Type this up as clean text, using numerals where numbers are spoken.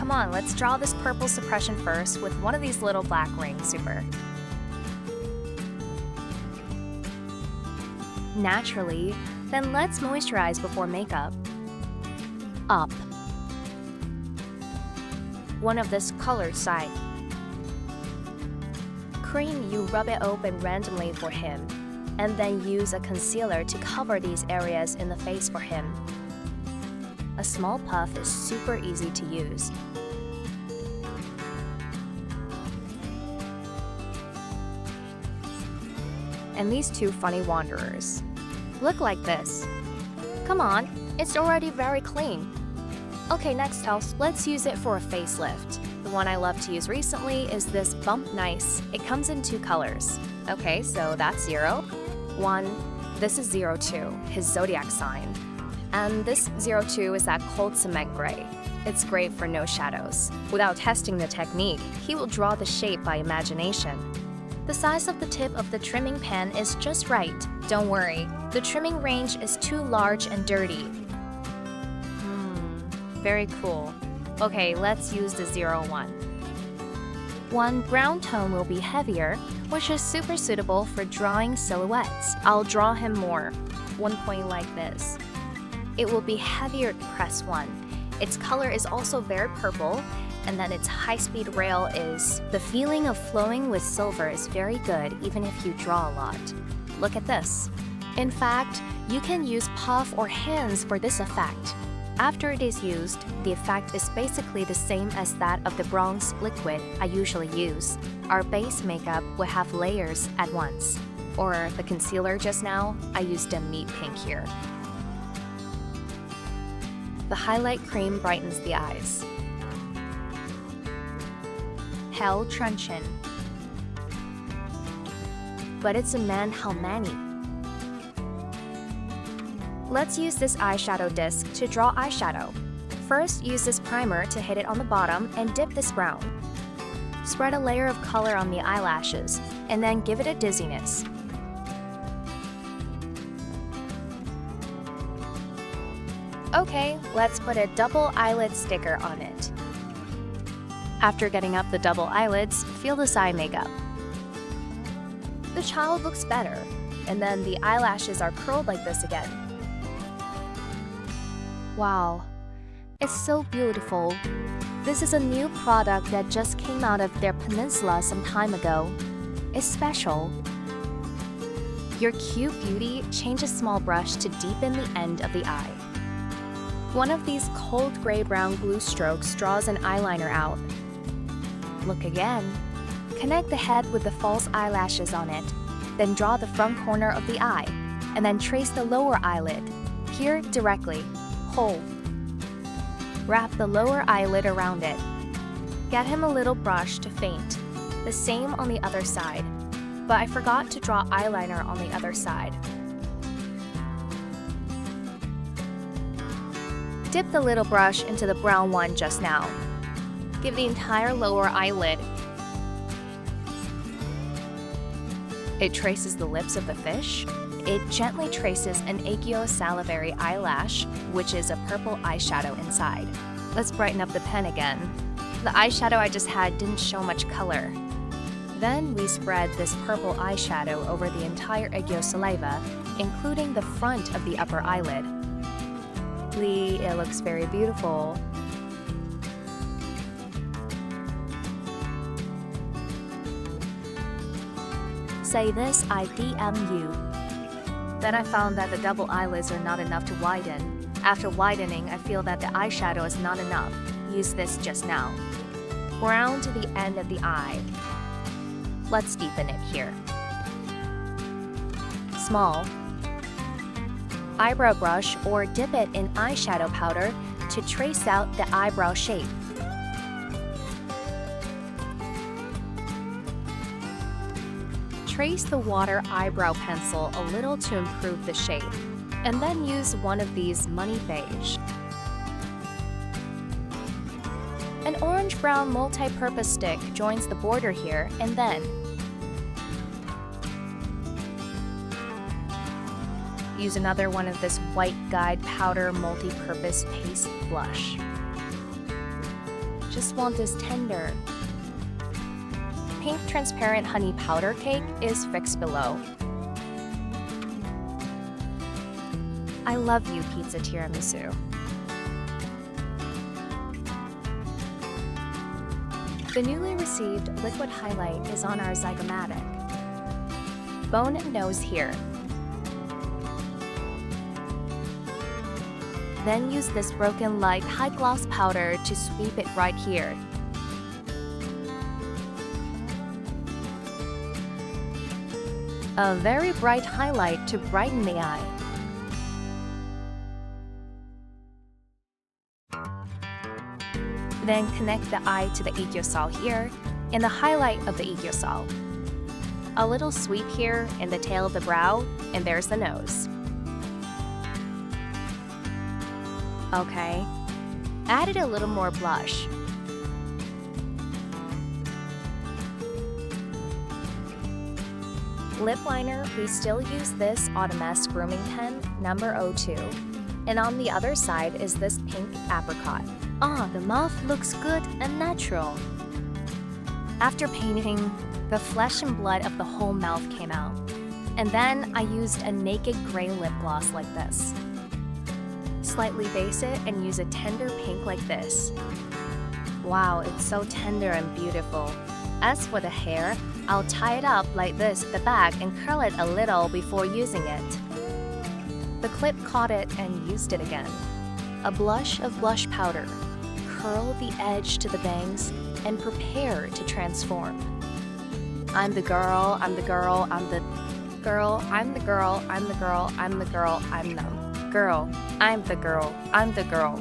Come on, let's draw this purple suppression first with one of these little black rings. Super. Naturally, then let's moisturize before makeup. Up. One of this colored side. Cream, you rub it open randomly for him, and then use a concealer to cover these areas in the face for him. A small puff is super easy to use. And these two funny wanderers look like this. Come on, it's already very clean. Okay, next else, let's use it for a facelift. The one I love to use recently is this Bump Nice. It comes in 2 colors. Okay, so that's 0. 1, this is 02, his zodiac sign. And this 02 is that cold cement gray. It's great for no shadows. Without testing the technique, he will draw the shape by imagination. The size of the tip of the trimming pen is just right. Don't worry, the trimming range is too large and dirty. Very cool. Okay, let's use the 01. One brown tone will be heavier, which is super suitable for drawing silhouettes. I'll draw him more. 1 point like this. It will be heavier press 1. Its color is also very purple, and then its high-speed rail is... The feeling of flowing with silver is very good even if you draw a lot. Look at this. In fact, you can use puff or hands for this effect. After it is used, the effect is basically the same as that of the bronze liquid I usually use. Our base makeup will have layers at once. Or the concealer just now, I used a meat pink here. The highlight cream brightens the eyes. Hell truncheon. But it's a man how many? Let's use this eyeshadow disc to draw eyeshadow. First, use this primer to hit it on the bottom and dip this brown. Spread a layer of color on the eyelashes, and then give it a dizziness. Okay, let's put a double eyelid sticker on it. After getting up the double eyelids, feel this eye makeup. The child looks better, and then the eyelashes are curled like this again. Wow, it's so beautiful. This is a new product that just came out of their peninsula some time ago. It's special. Your cute beauty, change a small brush to deepen the end of the eye. One of these cold gray-brown glue strokes draws an eyeliner out. Look again. Connect the head with the false eyelashes on it. Then draw the front corner of the eye, and then trace the lower eyelid. Here, directly. Hold. Wrap the lower eyelid around it. Get him a little brush to faint. The same on the other side. But I forgot to draw eyeliner on the other side. Dip the little brush into the brown one just now. Give the entire lower eyelid. It traces the lips of the fish. It gently traces an Accio salivary eyelash, which is a purple eyeshadow inside. Let's brighten up the pen again. The eyeshadow I just had didn't show much color. Then we spread this purple eyeshadow over the entire Accio saliva, including the front of the upper eyelid. It looks very beautiful. Say this, I DM you. Then I found that the double eyelids are not enough to widen. After widening, I feel that the eyeshadow is not enough. Use this just now. Round to the end of the eye. Let's deepen it here. Small. Eyebrow brush or dip it in eyeshadow powder to trace out the eyebrow shape. Trace the water eyebrow pencil a little to improve the shape, and then use one of these money beige. An orange-brown multi-purpose stick joins the border here, and then use another one of this white guide powder multi-purpose paste blush. just want this tender. Pink transparent honey powder cake is fixed below. I love you, pizza tiramisu. The newly received liquid highlight is on our zygomatic. Bone nose here. Then use this broken light high gloss powder to sweep it right here. A very bright highlight to brighten the eye. Then connect the eye to the aegyosal here and the highlight of the aegyosal. A little sweep here in the tail of the brow, and there's the nose. Okay, added a little more blush. Lip liner, we still use this Automess grooming pen number 02, and on the other side is this pink apricot. Ah, the mouth looks good and natural. After painting, the flesh and blood of the whole mouth came out. And then I used a naked gray lip gloss like this. Slightly base it and use a tender pink like this. Wow, it's so tender and beautiful. As for the hair, I'll tie it up like this at the back and curl it a little before using it. The clip caught it and used it again. A blush of blush powder. Curl the edge to the bangs and prepare to transform. I'm the girl, I'm the girl, I'm the girl, I'm the girl, I'm the girl, I'm the girl, I'm the girl, I'm the girl, I'm the girl.